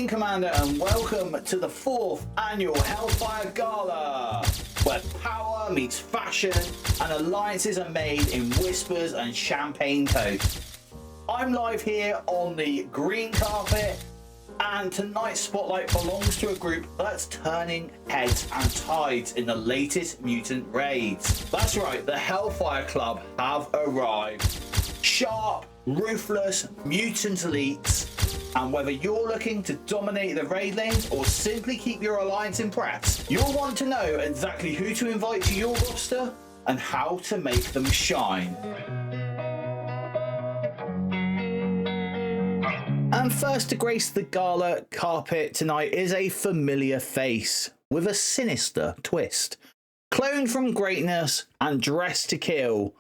evening, Commander, and welcome to the 4th annual Hellfire Gala, where power meets fashion and alliances are made in whispers and champagne toast. I'm live here on the green carpet, and tonight's spotlight belongs to a group that's turning heads and tides in the latest Mutant raids. That's right, the Hellfire Club have arrived. Sharp, ruthless, mutant elites. And whether you're looking to dominate the raid lanes or simply keep your alliance impressed, you'll want to know exactly who to invite to your roster and how to make them shine. And first to grace the gala carpet tonight is a familiar face with a sinister twist. Cloned from greatness and dressed to kill,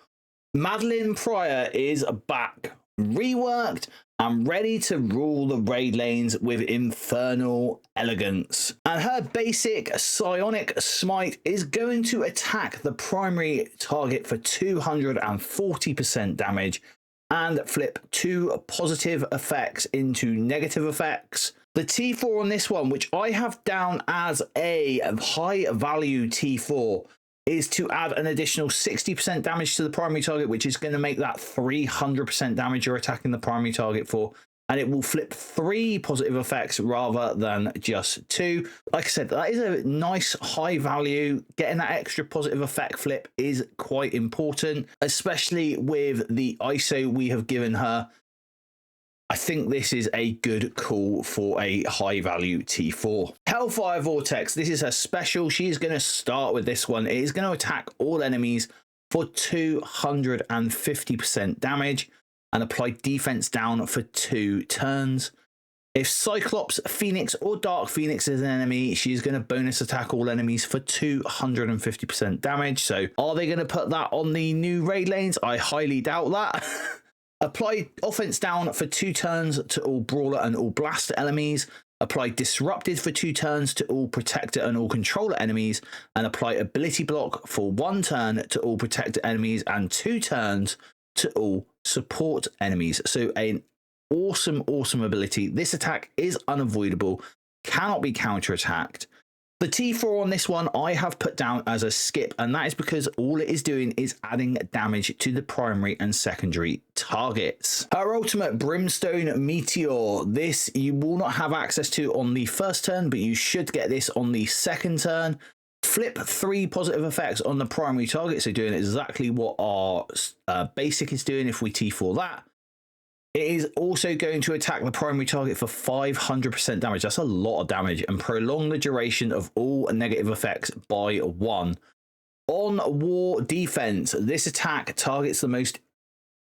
Madelyne Pryor is back, reworked and ready to rule the raid lanes with infernal elegance. And her basic psionic smite is going to attack the primary target for 240% damage and flip 2 positive effects into negative effects. The T4 on this one, which I have down as a high value T4, is to add an additional 60% damage to the primary target, which is going to make that 300% damage you're attacking the primary target for. And it will flip 3 positive effects rather than just 2. Like I said, that is a nice high value. Getting that extra positive effect flip is quite important, especially with the ISO we have given her. I think this is a good call for a high value T4. Hellfire Vortex, this is her special. She's going to start with this one. It is going to attack all enemies for 250% damage and apply defense down for 2 turns. If Cyclops, Phoenix or Dark Phoenix is an enemy, she's going to bonus attack all enemies for 250% damage. So are they going to put that on the new raid lanes? I highly doubt that. Apply offense down for 2 turns to all brawler and all blaster enemies. Apply disrupted for 2 turns to all protector and all controller enemies. And apply ability block for 1 turn to all protector enemies and 2 turns to all support enemies. So an awesome ability. This attack is unavoidable, cannot be counterattacked. The T4 on this one I have put down as a skip, and that is because all it is doing is adding damage to the primary and secondary targets. Her ultimate Brimstone Meteor, this you will not have access to on the first turn, but you should get this on the second turn. Flip 3 positive effects on the primary target, so doing exactly what our basic is doing if we T4 that. It is also going to attack the primary target for 500% damage. That's a lot of damage, and prolong the duration of all negative effects by 1. On War Defense, this attack targets the most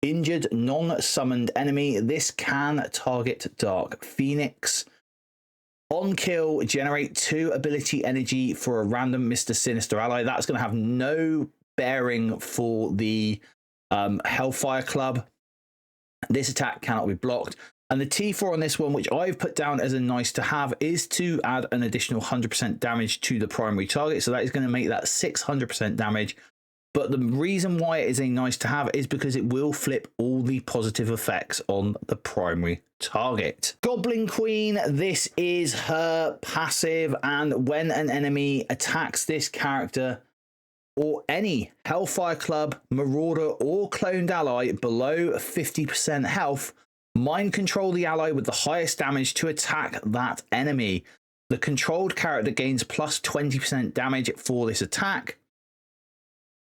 injured non-summoned enemy. This can target Dark Phoenix. On kill, generate 2 ability energy for a random Mr. Sinister ally. That's going to have no bearing for the Hellfire Club. This attack cannot be blocked. And the T4 on this one, which I've put down as a nice to have, is to add an additional 100% damage to the primary target. So that is going to make that 600% damage. But the reason why it is a nice to have is because it will flip all the positive effects on the primary target. Goblin Queen, this is her passive, and when an enemy attacks this character or any Hellfire Club, Marauder or cloned ally below 50% health, mind control the ally with the highest damage to attack that enemy. The controlled character gains plus 20% damage for this attack.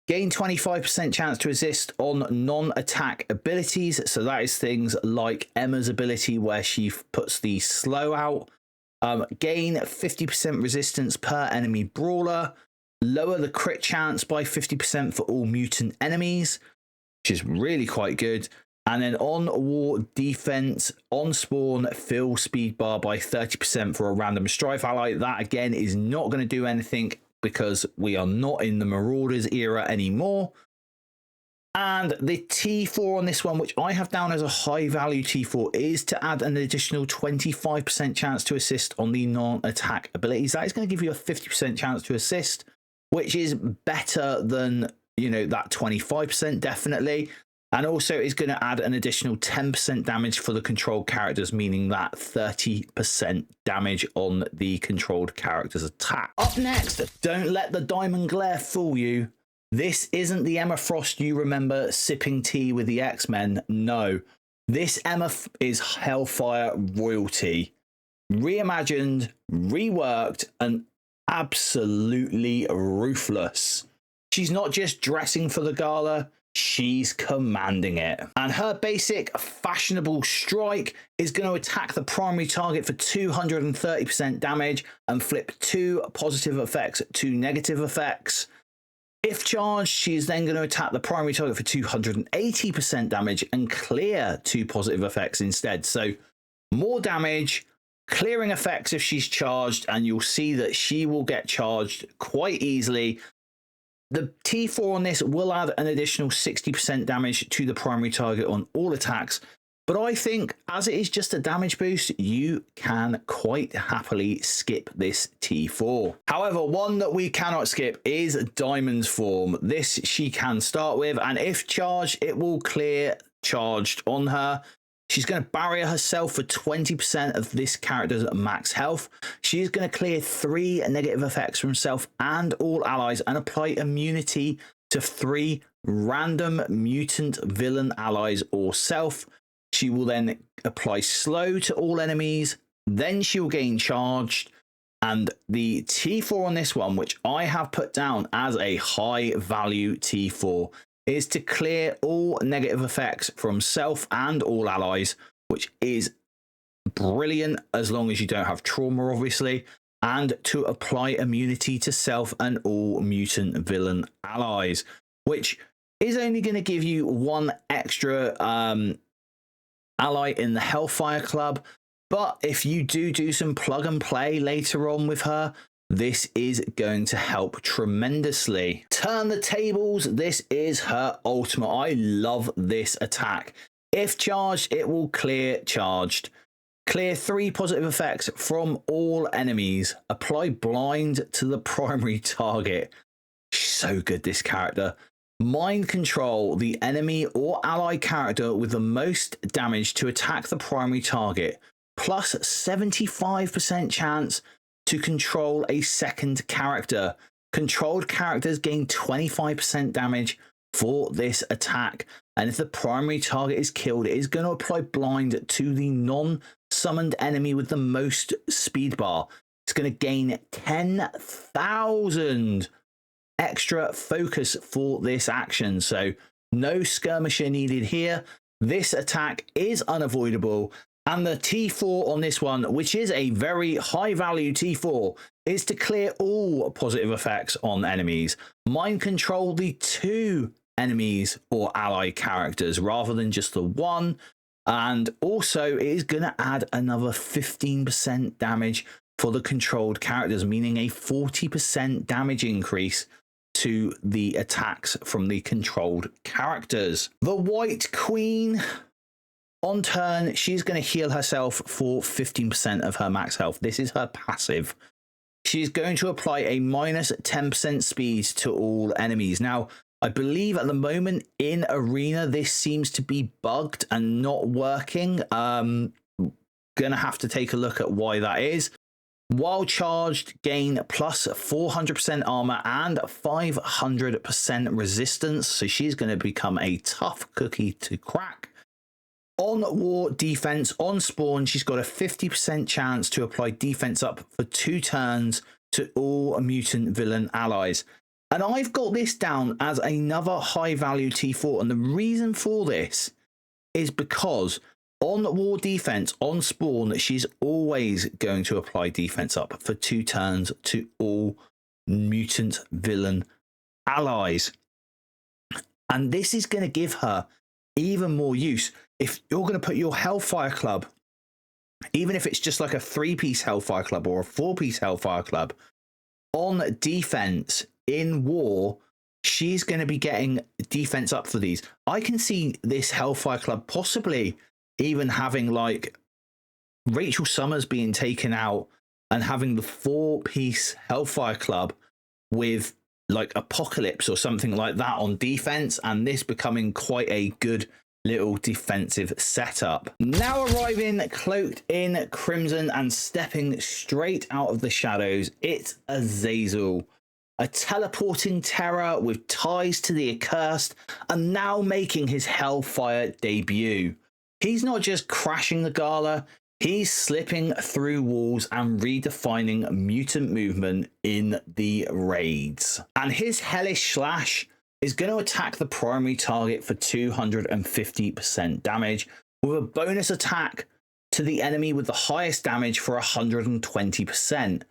Gain 25% chance to assist on non-attack abilities. So that is things like Emma's ability where she puts the slow out. Gain 50% resistance per enemy brawler. Lower the crit chance by 50% for all mutant enemies, which is really quite good. And then on War Defense, on spawn, fill speed bar by 30% for a random strife ally. That again is not going to do anything because we are not in the Marauders era anymore. And the T4 on this one, which I have down as a high value T4, is to add an additional 25% chance to assist on the non-attack abilities. That is going to give you a 50% chance to assist, which is better than, you know, that 25% definitely. And also is going to add an additional 10% damage for the controlled characters, meaning that 30% damage on the controlled character's attack. Up next, don't let the diamond glare fool you. This isn't the Emma Frost you remember sipping tea with the X-Men. No, this Emma is Hellfire royalty. Reimagined, reworked, and absolutely ruthless. She's not just dressing for the gala, she's commanding it. And her basic fashionable strike is going to attack the primary target for 230% damage and flip 2 positive effects to negative effects. If charged, she's then going to attack the primary target for 280% damage and clear 2 positive effects instead. So more damage, clearing effects if she's charged, and you'll see that she will get charged quite easily. The T4 on this will add an additional 60% damage to the primary target on all attacks, but I think as it is just a damage boost, you can quite happily skip this T4. However, one that we cannot skip is Diamond's form. This she can start with, and if charged, it will clear charged on her. She's going to barrier herself for 20% of this character's max health. She's going to clear 3 negative effects from self and all allies and apply immunity to 3 random mutant villain allies or self. She will then apply slow to all enemies. Then she will gain charged. And the T4 on this one, which I have put down as a high value T4, is to clear all negative effects from self and all allies, which is brilliant as long as you don't have trauma, obviously, and to apply immunity to self and all mutant villain allies, which is only going to give you 1 extra ally in the Hellfire Club. But if you do some plug and play later on with her, this is going to help tremendously. Turn the tables. This is her ultimate. I love this attack. If charged, it will clear charged. Clear 3 positive effects from all enemies. Apply blind to the primary target. She's so good, this character. Mind control the enemy or ally character with the most damage to attack the primary target. Plus 75% chance to control a second character. Controlled characters gain 25% damage for this attack, and if the primary target is killed, it is going to apply blind to the non-summoned enemy with the most speed bar. It's going to gain 10,000 extra focus for this action, so no skirmisher needed here. This attack is unavoidable. And the T4 on this one, which is a very high value T4, is to clear all positive effects on enemies. Mind control the 2 enemies or ally characters rather than just the 1. And also it is going to add another 15% damage for the controlled characters, meaning a 40% damage increase to the attacks from the controlled characters. The White Queen. On turn, she's going to heal herself for 15% of her max health. This is her passive. She's going to apply a minus 10% speed to all enemies. Now, I believe at the moment in Arena, this seems to be bugged and not working. Gonna have to take a look at why that is. While charged, gain plus 400% armor and 500% resistance. So she's going to become a tough cookie to crack. On war defense, on spawn, she's got a 50% chance to apply defense up for 2 turns to all mutant villain allies. And I've got this down as another high value T4. And the reason for this is because on war defense, on spawn, she's always going to apply defense up for 2 turns to all mutant villain allies. And this is going to give her even more use. If you're going to put your Hellfire Club, even if it's just like a 3-piece Hellfire Club or a 4-piece Hellfire Club, on defense in war, she's going to be getting defense up for these. I can see this Hellfire Club possibly even having like Rachel Summers being taken out and having the 4-piece Hellfire Club with like Apocalypse or something like that on defense, and this becoming quite a good little defensive setup. Now arriving cloaked in crimson and stepping straight out of the shadows, it's Azazel, a teleporting terror with ties to the accursed, and now making his Hellfire debut. He's not just crashing the Gala, he's slipping through walls and redefining mutant movement in the raids. And his Hellish Slash is going to attack the primary target for 250% damage, with a bonus attack to the enemy with the highest damage for 120%.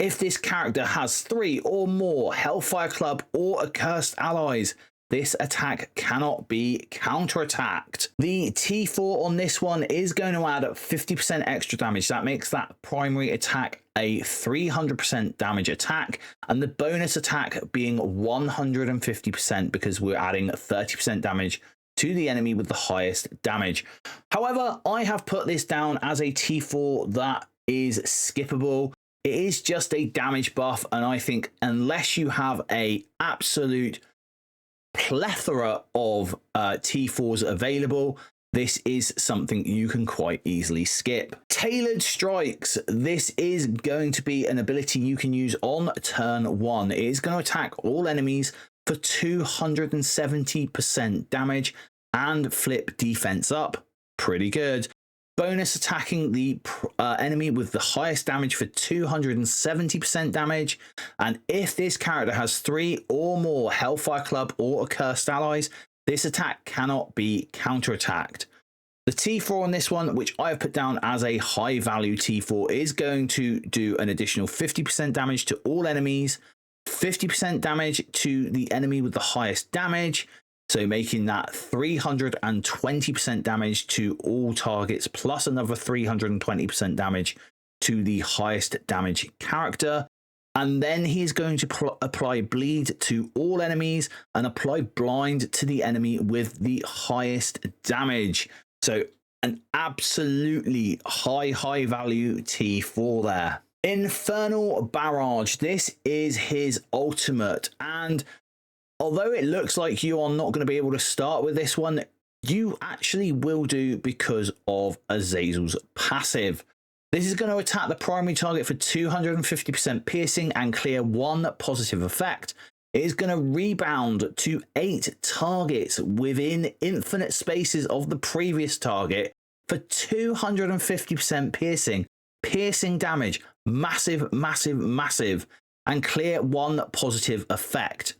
If this character has 3 or more Hellfire Club or Accursed allies, this attack cannot be counterattacked. The T4 on this one is going to add 50% extra damage. That makes that primary attack a 300% damage attack, and the bonus attack being 150% because we're adding 30% damage to the enemy with the highest damage. However, I have put this down as a T4 that is skippable. It is just a damage buff, and I think unless you have a absolute plethora of T4s available, this is something you can quite easily skip. Tailored Strikes. This is going to be an ability you can use on turn 1. It is going to attack all enemies for 270% damage and flip defense up. Pretty good. Bonus attacking the enemy with the highest damage for 270% damage. And if this character has 3 or more Hellfire Club or Accursed allies, this attack cannot be counterattacked. The T4 on this one, which I have put down as a high value T4, is going to do an additional 50% damage to all enemies, 50% damage to the enemy with the highest damage, so making that 320% damage to all targets, plus another 320% damage to the highest damage character. And then he's going to apply bleed to all enemies and apply blind to the enemy with the highest damage. So an absolutely high value T4 there. Infernal Barrage. This is his ultimate, and although it looks like you are not going to be able to start with this one, you actually will do because of Azazel's passive. This is going to attack the primary target for 250% piercing and clear 1 positive effect. It is going to rebound to 8 targets within infinite spaces of the previous target for 250% piercing damage, massive, and clear 1 positive effect.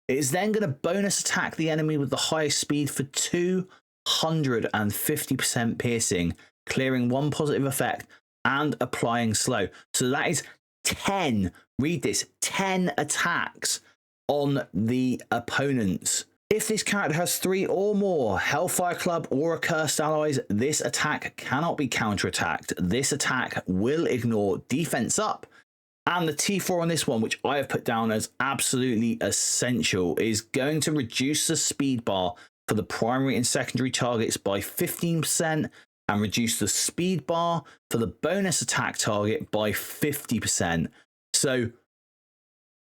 It is then going to bonus attack the enemy with the highest speed for 250% piercing, clearing 1 positive effect and applying slow. So that is 10, read this, 10 attacks on the opponents. If this character has 3 or more Hellfire Club or Accursed allies, this attack cannot be counterattacked. This attack will ignore defense up. And the T4 on this one, which I have put down as absolutely essential, is going to reduce the speed bar for the primary and secondary targets by 15% and reduce the speed bar for the bonus attack target by 50%. So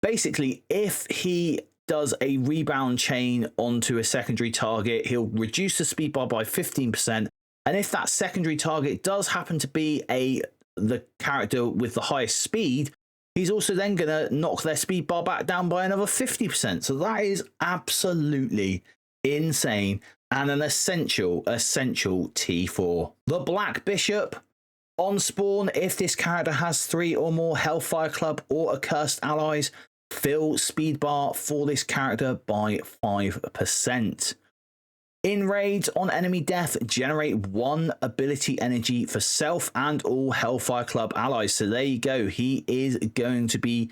basically, if he does a rebound chain onto a secondary target, he'll reduce the speed bar by 15%. And if that secondary target does happen to be the character with the highest speed, he's also then going to knock their speed bar back down by another 50%. So that is absolutely insane and an essential T4. The Black Bishop. On spawn, if this character has 3 or more Hellfire Club or Accursed allies, fill speed bar for this character by 5%. In raids, on enemy death, generate 1 ability energy for self and all Hellfire Club allies. So there you go. He is going to be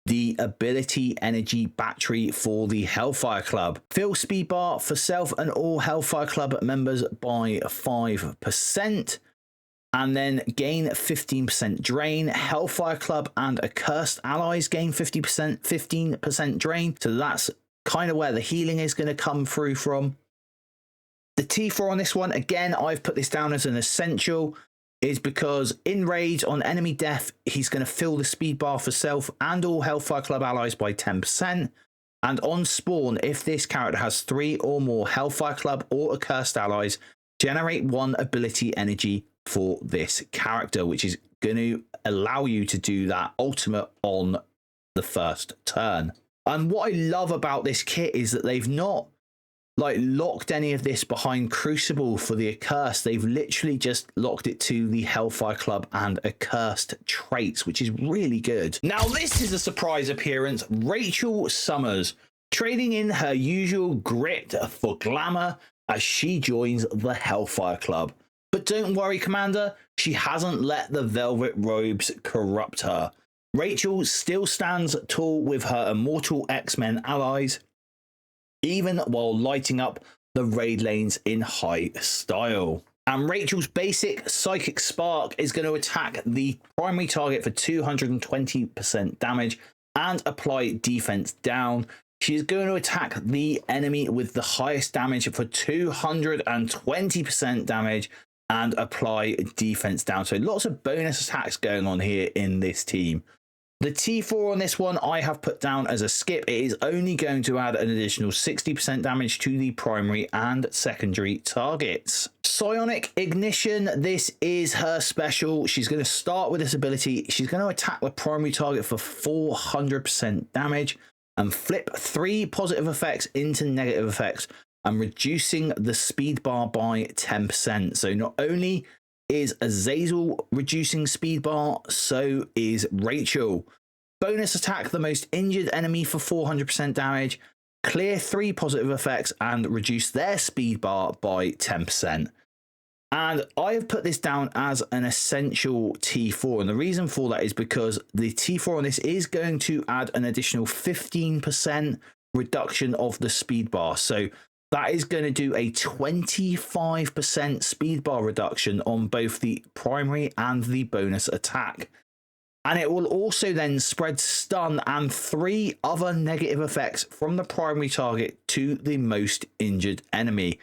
the ability energy battery for the Hellfire Club. Fill speed bar for self and all Hellfire Club members by 5%. And then gain 15% drain. Hellfire Club and Accursed allies gain 15% drain. So that's kind of where the healing is going to come through from. The T4 on this one, again, I've put this down as an essential. is because in rage on enemy death, he's going to fill the speed bar for self and all Hellfire Club allies by 10%. And on spawn, if this character has 3 or more Hellfire Club or accursed allies, generate 1 ability energy for this character, which is going to allow you to do that ultimate on the first turn. And what I love about this kit is that they've not like locked any of this behind Crucible for the accursed. They've literally just locked it to the Hellfire Club and accursed traits, which is really good. Now this is a surprise appearance. Rachel Summers trading in her usual grit for glamour as she joins the Hellfire Club. But don't worry, Commander, she hasn't let the velvet robes corrupt her. Rachel still stands tall with her immortal X-Men allies, even while lighting up the raid lanes in high style. And Rachel's basic Psychic Spark is going to attack the primary target for 220% damage and apply defense down. She is going to attack the enemy with the highest damage for 220% damage and apply defense down. So lots of bonus attacks going on here in this team. The T4 on this one I have put down as a skip. It is only going to add an additional 60% damage to the primary and secondary targets. Psionic Ignition, this is her special. She's going to start with this ability. She's going to attack the primary target for 400% damage and flip 3 positive effects into negative effects and reducing the speed bar by 10%. So not only is Azazel reducing speed bar, so is Rachel. Bonus attack the most injured enemy for 400% damage, clear 3 positive effects and reduce their speed bar by 10%. And I have put this down as an essential T4, and the reason for that is because the T4 on this is going to add an additional 15% reduction of the speed bar. So that is going to do a 25% speed bar reduction on both the primary and the bonus attack. And it will also then spread stun and 3 other negative effects from the primary target to the most injured enemy.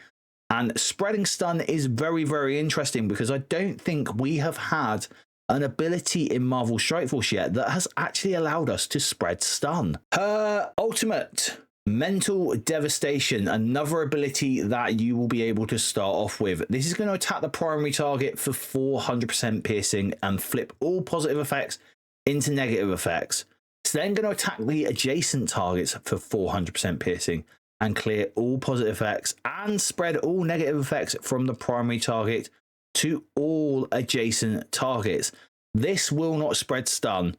And spreading stun is very, very interesting because I don't think we have had an ability in Marvel Strike Force yet that has actually allowed us to spread stun. Her ultimate, Mental Devastation, another ability that you will be able to start off with. This is going to attack the primary target for 400% piercing and flip all positive effects into negative effects. It's then going to attack the adjacent targets for 400% piercing and clear all positive effects and spread all negative effects from the primary target to all adjacent targets. This will not spread stun.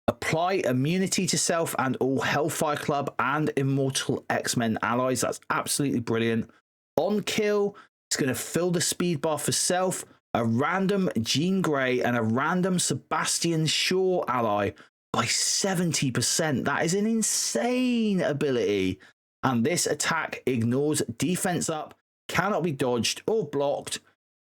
Apply immunity to self and all Hellfire Club and Immortal X-Men allies. That's absolutely brilliant. On kill, it's going to fill the speed bar for self, a random Jean Grey and a random Sebastian Shaw ally by 70%. That is an insane ability. And this attack ignores defense up, cannot be dodged or blocked.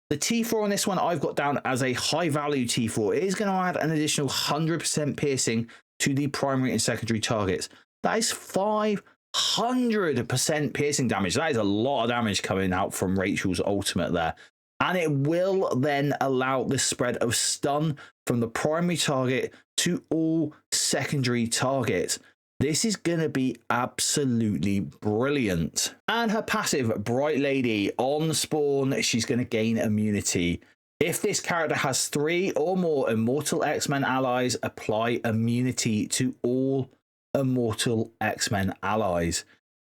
The T4 on this one I've got down as a high value T4. It is going to add an additional 100% piercing to the primary and secondary targets. That is 500% piercing damage. That is a lot of damage coming out from Rachel's ultimate there. And it will then allow the spread of stun from the primary target to all secondary targets. This is going to be absolutely brilliant. And her passive, Bright Lady, on spawn, she's going to gain immunity. If this character has 3 or more Immortal X-Men allies, apply immunity to all Immortal X-Men allies.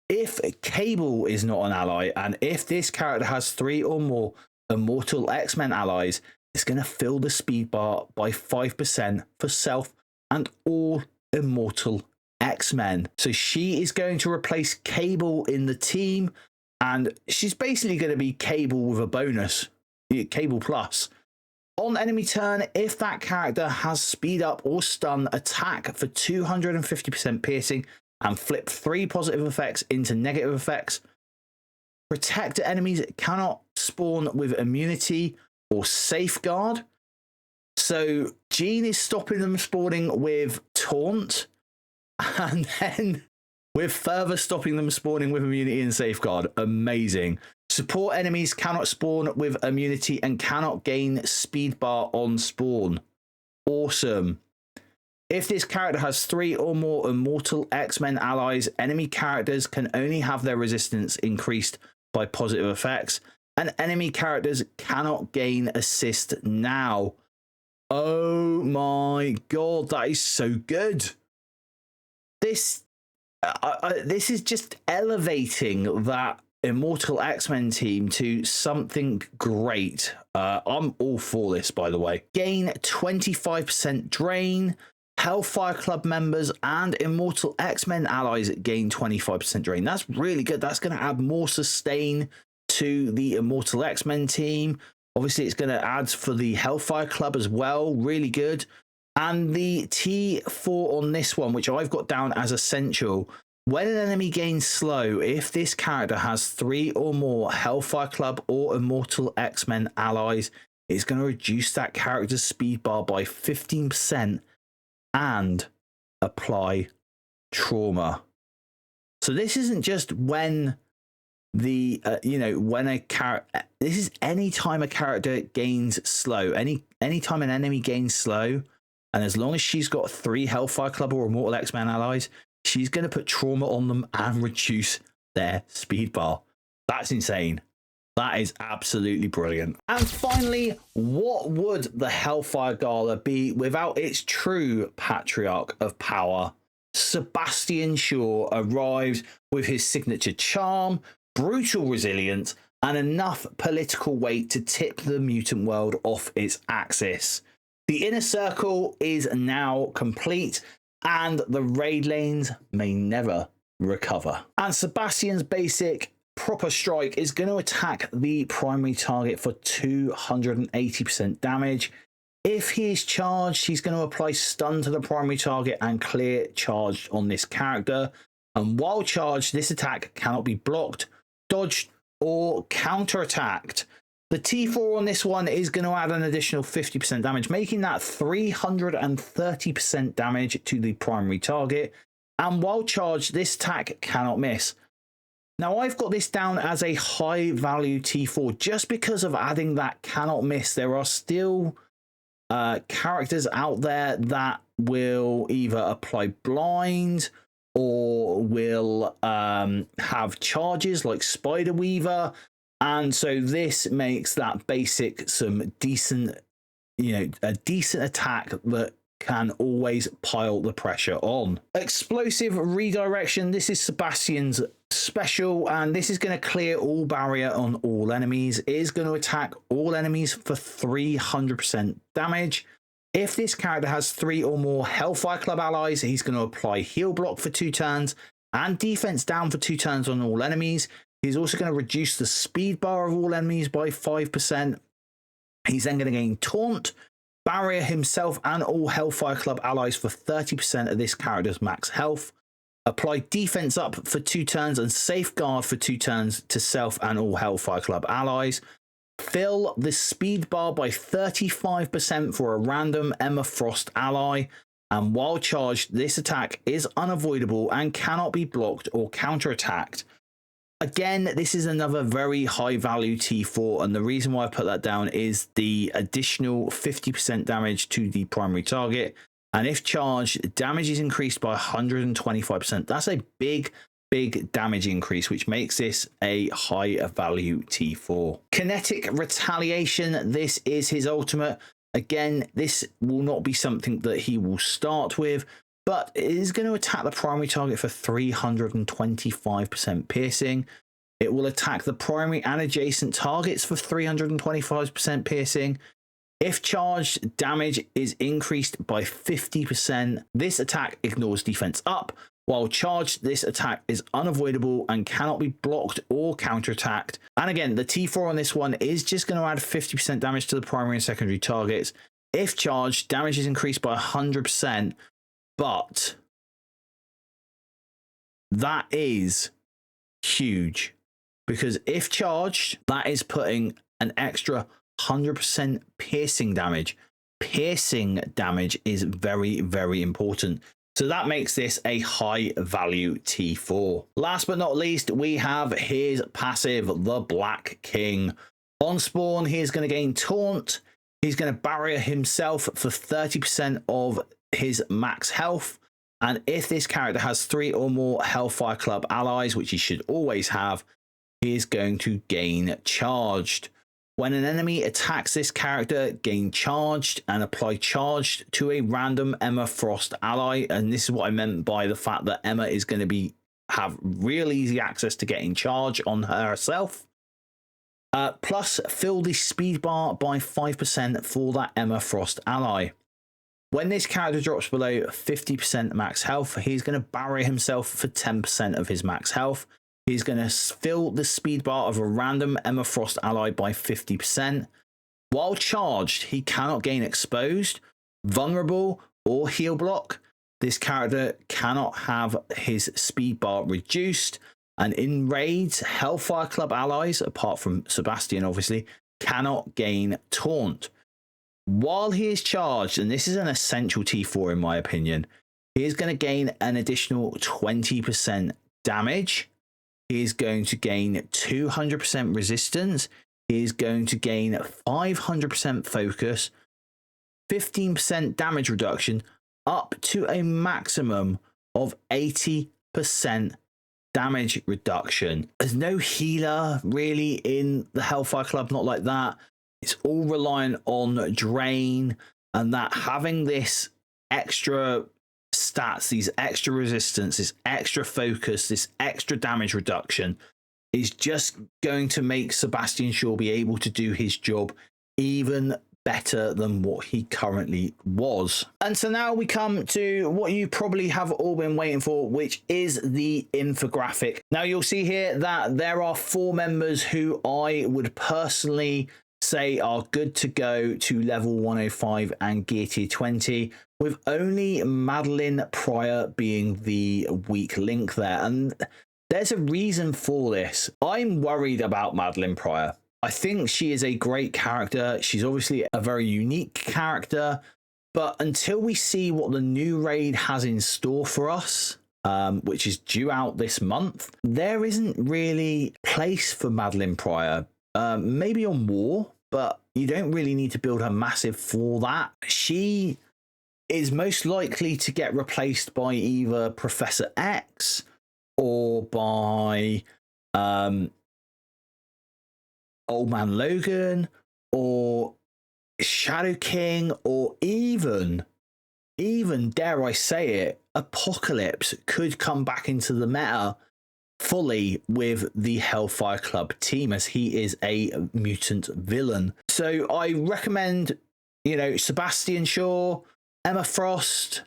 If Cable is not an ally, and if this character has 3 or more Immortal X-Men allies, it's going to fill the speed bar by 5% for self and all Immortal X-Men. So she is going to replace Cable in the team, and she's basically going to be Cable with a bonus, Cable plus. On enemy turn, if that character has speed up or stun, attack for 250% piercing and flip 3 positive effects into negative effects. Protect enemies cannot spawn with immunity or safeguard. So Jean is stopping them spawning with taunt. And then with further stopping them spawning with immunity and safeguard. Amazing. Support enemies cannot spawn with immunity and cannot gain speed bar on spawn. Awesome. If this character has 3 or more immortal X-Men allies, enemy characters can only have their resistance increased by positive effects, and enemy characters cannot gain assist now. Oh my god, that is so good. This is just elevating that Immortal X-Men team to something great. I'm all for this, by the way. Gain 25% drain. Hellfire Club members and Immortal X-Men allies gain 25% drain. That's really good. That's going to add more sustain to the Immortal X-Men team. Obviously, it's going to add for the Hellfire Club as well. Really good. And the T4 on this one, which I've got down as essential. When an enemy gains slow, if this character has 3 or more Hellfire Club or Immortal X-Men allies, it's going to reduce that character's speed bar by 15% and apply trauma. So this isn't just when the when a character, this is anytime a character gains slow, anytime an enemy gains slow, and as long as she's got 3 Hellfire Club or Immortal X-Men allies, she's going to put trauma on them and reduce their speed bar. That's insane. That is absolutely brilliant. And finally, what would the Hellfire Gala be without its true patriarch of power? Sebastian Shaw arrives with his signature charm, brutal resilience, and enough political weight to tip the mutant world off its axis. The inner circle is now complete, and the raid lanes may never recover. And Sebastian's basic proper strike is going to attack the primary target for 280% damage. If he is charged, he's going to apply stun to the primary target and clear charged on this character. And while charged, this attack cannot be blocked, dodged, or counterattacked. The T4 on this one is going to add an additional 50% damage, making that 330% damage to the primary target. And while charged, this attack cannot miss. Now, I've got this down as a high value T4 just because of adding that cannot miss. There are still characters out there that will either apply blind or will have charges like Spider Weaver. And so this makes that basic some decent, a decent attack that can always pile the pressure on. Explosive redirection. This is Sebastian's special, and this is going to clear all barrier on all enemies. It is going to attack all enemies for 300% damage. If this character has 3 or more Hellfire Club allies, he's going to apply heal block for 2 turns and defense down for 2 turns on all enemies. He's also going to reduce the speed bar of all enemies by 5%. He's then going to gain taunt, barrier himself and all Hellfire Club allies for 30% of this character's max health. Apply defense up for 2 turns and safeguard for 2 turns to self and all Hellfire Club allies. Fill the speed bar by 35% for a random Emma Frost ally. And while charged, this attack is unavoidable and cannot be blocked or counterattacked. Again, this is another very high value T4, and the reason why I put that down is the additional 50% damage to the primary target. And if charged, damage is increased by 125%. That's a big damage increase, which makes this a high value T4. Kinetic retaliation. This is his ultimate. Again, this will not be something that he will start with, but it is going to attack the primary target for 325% piercing. It will attack the primary and adjacent targets for 325% piercing. If charged, damage is increased by 50%. This attack ignores defense up. While charged, this attack is unavoidable and cannot be blocked or counterattacked. And again, the T4 on this one is just going to add 50% damage to the primary and secondary targets. If charged, damage is increased by 100%. But that is huge, because if charged, that is putting an extra 100% piercing damage. Piercing damage is very, very important. So that makes this a high value T4. Last but not least, we have his passive, the Black King. On spawn, he is going to gain Taunt. He's going to barrier himself for 30% of his max health. And if this character has 3 or more Hellfire Club allies, which he should always have, he is going to gain Charged. When an enemy attacks this character, gain Charged and apply Charged to a random Emma Frost ally. And this is what I meant by the fact that Emma is going to have real easy access to getting Charge on herself. Plus, fill the speed bar by 5% for that Emma Frost ally. When this character drops below 50% max health, he's going to barrier himself for 10% of his max health. He's going to fill the speed bar of a random Emma Frost ally by 50%. While charged, he cannot gain exposed, vulnerable, or heal block. This character cannot have his speed bar reduced. And in raids, Hellfire Club allies, apart from Sebastian obviously, cannot gain Taunt. While he is charged, and this is an essential T4 in my opinion, he is going to gain an additional 20% damage. He is going to gain 200% resistance. He is going to gain 500% focus, 15% damage reduction, up to a maximum of 80% damage reduction. There's no healer really in the Hellfire Club, not like that. It's all reliant on drain, and that having this extra stats, these extra resistance, this extra focus, this extra damage reduction is just going to make Sebastian Shaw be able to do his job even better than what he currently was. And so now we come to what you probably have all been waiting for, which is the infographic. Now you'll see here that there are 4 members who I would personally say are good to go to level 105 and gear tier 20, with only Madelyne Pryor being the weak link there. And there's a reason for this. I'm worried about Madelyne Pryor. I think she is a great character. She's obviously a very unique character, but until we see what the new raid has in store for us, which is due out this month, there isn't really place for Madelyne Pryor. Maybe on War, but you don't really need to build her massive for that. She is most likely to get replaced by either Professor X or by Old Man Logan or Shadow King, or even dare I say it, Apocalypse could come back into the meta fully with the Hellfire Club team, as he is a mutant villain. So I recommend, Sebastian Shaw, Emma Frost,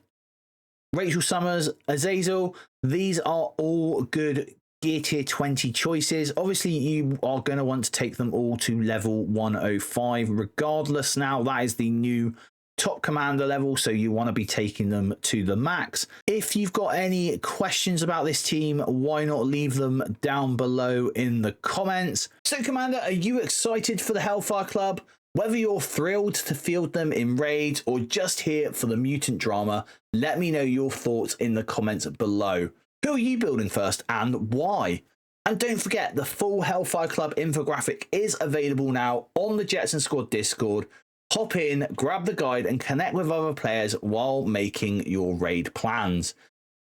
Rachel Summers, Azazel. These are all good gear tier 20 choices. Obviously, you are going to want to take them all to level 105 regardless. Now, that is the new top commander level, so you want to be taking them to the max. If you've got any questions about this team, why not leave them down below in the comments. So Commander, are you excited for the Hellfire Club? Whether you're thrilled to field them in raids or just here for the mutant drama, let me know your thoughts in the comments below. Who are you building first and why? And don't forget, the full Hellfire Club infographic is available now on the Jetson Squad Discord. Hop in, grab the guide and connect with other players while making your raid plans.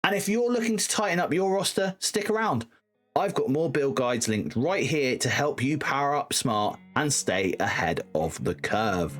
And if you're looking to tighten up your roster, stick around. I've got more build guides linked right here to help you power up smart and stay ahead of the curve.